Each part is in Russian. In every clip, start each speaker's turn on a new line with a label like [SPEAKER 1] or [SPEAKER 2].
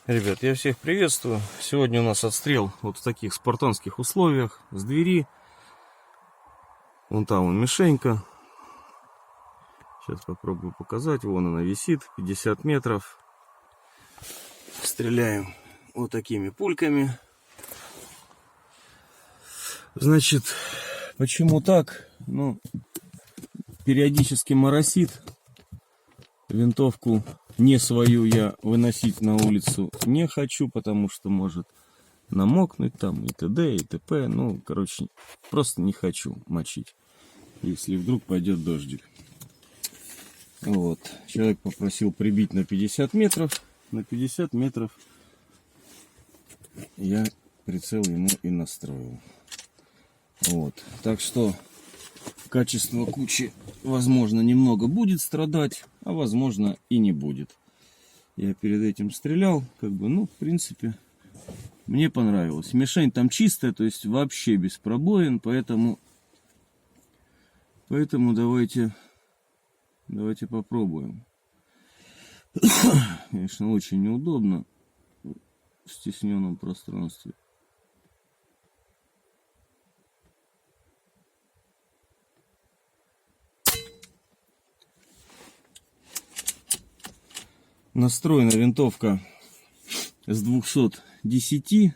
[SPEAKER 1] Ребят, я всех приветствую. Сегодня у нас отстрел вот в таких спартанских условиях с двери. Вон там вон мишенька. Сейчас попробую показать. Вон она висит, 50 метров. Стреляем вот такими пульками. Значит, почему так? Ну, периодически моросит. Винтовку не свою я выносить на улицу не хочу, потому что может намокнуть там и т.д. и т.п. Ну, короче, просто не хочу мочить, если вдруг пойдет дождик. Вот. Человек попросил прибить на 50 метров. На 50 метров я прицел ему и настроил. Вот. Так что качество кучи, возможно, немного будет страдать, а возможно и не будет. Я перед этим стрелял, ну, в принципе, мне понравилось. Мишень там чистая, то есть вообще без пробоин, поэтому давайте попробуем. Конечно, очень неудобно в стесненном пространстве. Настроена винтовка с 210.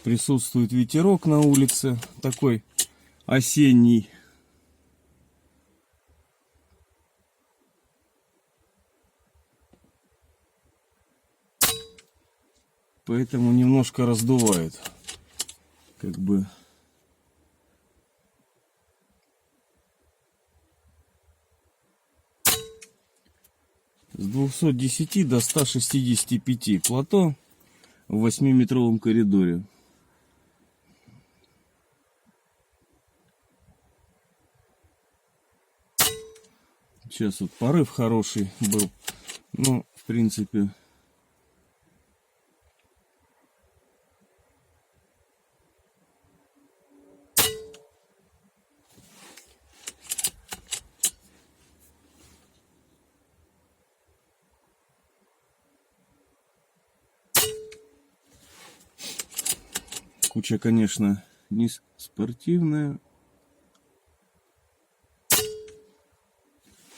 [SPEAKER 1] Присутствует ветерок на улице, такой осенний. Поэтому немножко раздувает. С 210 до 165 плато в 8-метровом коридоре. Сейчас вот порыв хороший был. Ну, в принципе, куча, конечно, не спортивная.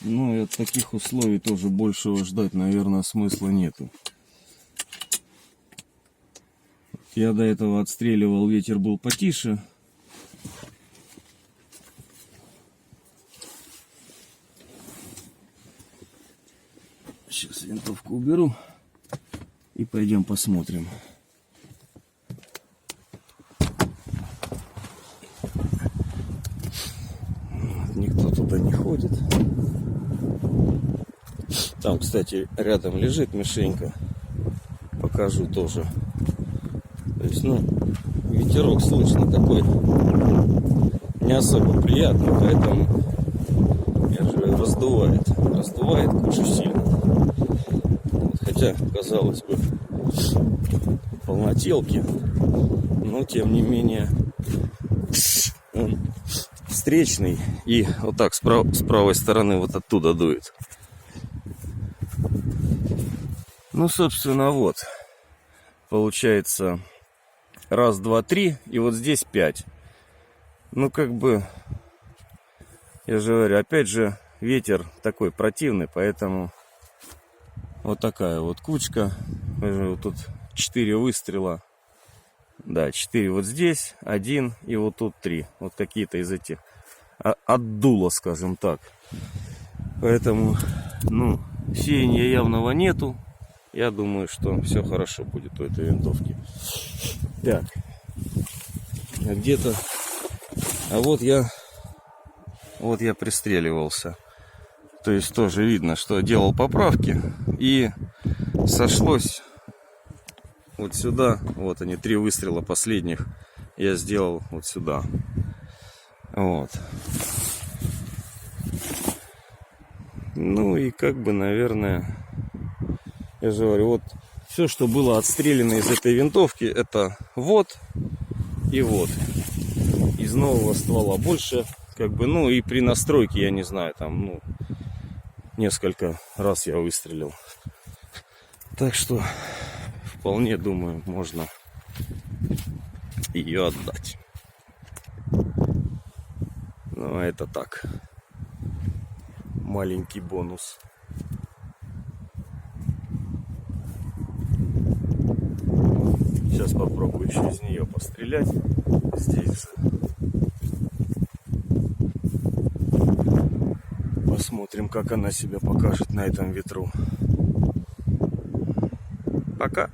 [SPEAKER 1] Но и от таких условий тоже большего ждать, наверное, смысла нету. Я до этого отстреливал, ветер был потише. Сейчас винтовку уберу и пойдем посмотрим. Никто туда не ходит. Там, кстати, рядом лежит мишенька. Покажу тоже. То есть, ну, ветерок слышно такой не особо приятный, поэтому я же раздувает кучу сильно. Вот, хотя, казалось бы, полнотелки, но тем не менее он встречный и вот так с правой стороны вот оттуда дует. Ну, собственно, вот получается раз, два, три, и вот здесь 5. Ну, я же говорю, опять же, ветер такой противный, поэтому вот такая вот кучка. Вот тут 4 выстрела. Да, 4 вот здесь, 1 и вот тут 3. Вот какие-то из этих отдуло, скажем так. Поэтому, ну, сеяния явного нету. Я думаю, что все хорошо будет у этой винтовки. Так. Где-то... А вот я пристреливался. То есть тоже видно, что делал поправки. И сошлось вот сюда. Вот они, 3 выстрела последних я сделал вот сюда. Вот. Ну и наверное, я же говорю, вот все, что было отстреляно из этой винтовки, это вот И вот, из нового ствола больше, как бы, ну и при настройке, я не знаю, там, ну, несколько раз я выстрелил. Так что, вполне, думаю, можно ее отдать. Ну, это так, маленький бонус. Сейчас попробую еще из нее пострелять. Здесь посмотрим, как она себя покажет на этом ветру. Пока.